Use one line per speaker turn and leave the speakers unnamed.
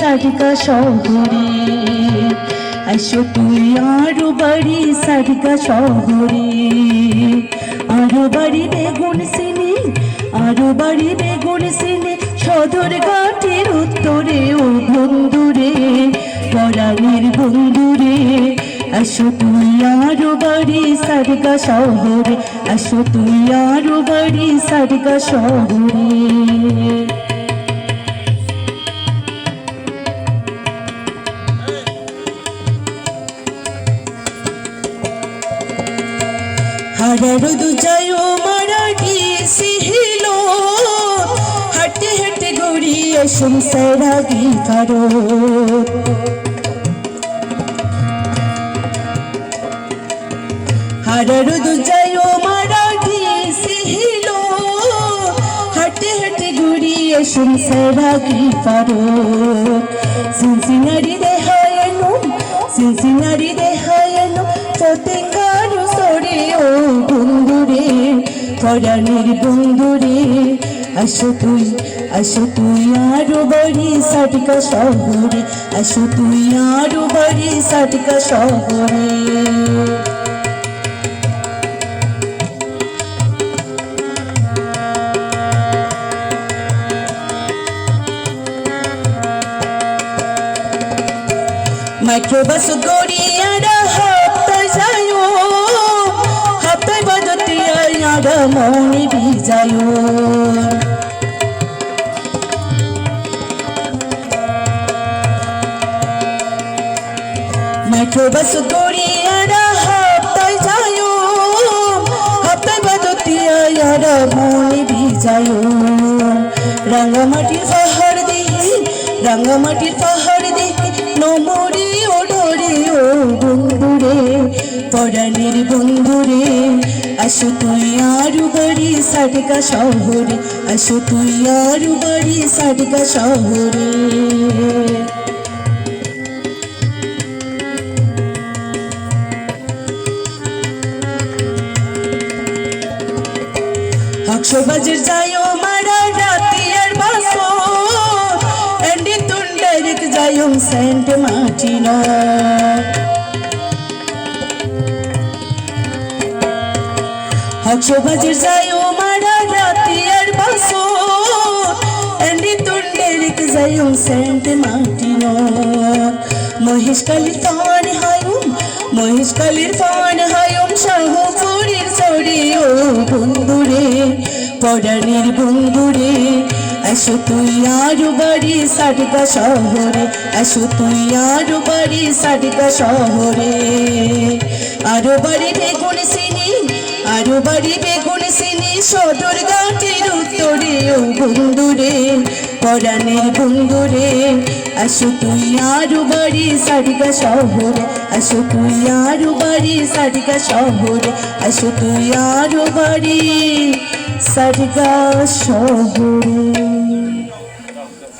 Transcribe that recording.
সারিকা শহরে আসো তুই আরো বাড়ি সারিকা শহরে আরো বাড়ি বেগুন সিনি আরো বাড়ি বেগুন সিনি সদর ঘাটের উত্তরে ও বন্ধুরে পরাণের বন্ধুরে আসো তুই আরো বাড়ি সারিকা শহরে আসো তুই আরো বাড়ি সারিকা শহরে হারারো দুজায়ো মারাঠি সিহিলো হাঁটে হাঁটে গড়িয়ে সংসারা গিকারো হারারো দুজায়ো মারাঠি সিহিলো হাঁটে হাঁটে গড়িয়ে সংসারা গিকারো সিনসিনারি দেহায়নো সিনসিনারি দেহায়নো চতেঙ্গারো সরে ও বন্ধুরে পরাণের বন্ধুরে আসো তুই আরো বাড়ি সারিকা শহরে আসো তুই আরো বাড়ি সারিকা শহরে মাইক্রোবাস গড়িয়ারা হাপ্তায় যায়ো হাপ্তায় বাজতিয়ারা মনে ভিজায়ো মাইক্রোবাস গড়িয়ারা হাপ্তায় যায়ো হাপ্তায় বাজতিয়ারা মনে ভিজায়ো রাঙ্গামাটির পাহাড় দেখি রাঙ্গামাটির পাহাড় দেখি নমরি ওডরে ও বন্ধুরে পরাণের বন্ধুরে আসো তুই আরো বাড়ি সারিকা শহরে আসো তুই আরো বাড়ি সারিকা শহরে বাজার যায়ও মারা রাতি আর বাসো এন্ডি তুন্ডারিক যায়ও সেন্ট মার্টিনো বাজার যায়ও মারা রাতি আর বাসো এন্ডি তুন্ডারিক যায়ও সেন্ট মার্টিনো মহেশকালীর ফান হায়ুম মহেশকালীর ফান হায়ুম শাহপুরের চড়ে ও বন্ধুরে পরাণের বন্ধুরে আসো তুই আরো বাড়ি সারিকা শহরে আসো তুই আরো বাড়ি সারিকা শহরে আরো বাড়ি বেগুন সিনি আরো বাড়ি বেগুন সিনি সদর ঘাটের উত্তরে ও বন্ধুরে পরাণের বন্ধুরে আসো তুই আরো বাড়ি সারিকা শহরে আসো তুই আরো বাড়ি সারিকা শহরে আসো তুই আরো বাড়ি সারিকা শহরে।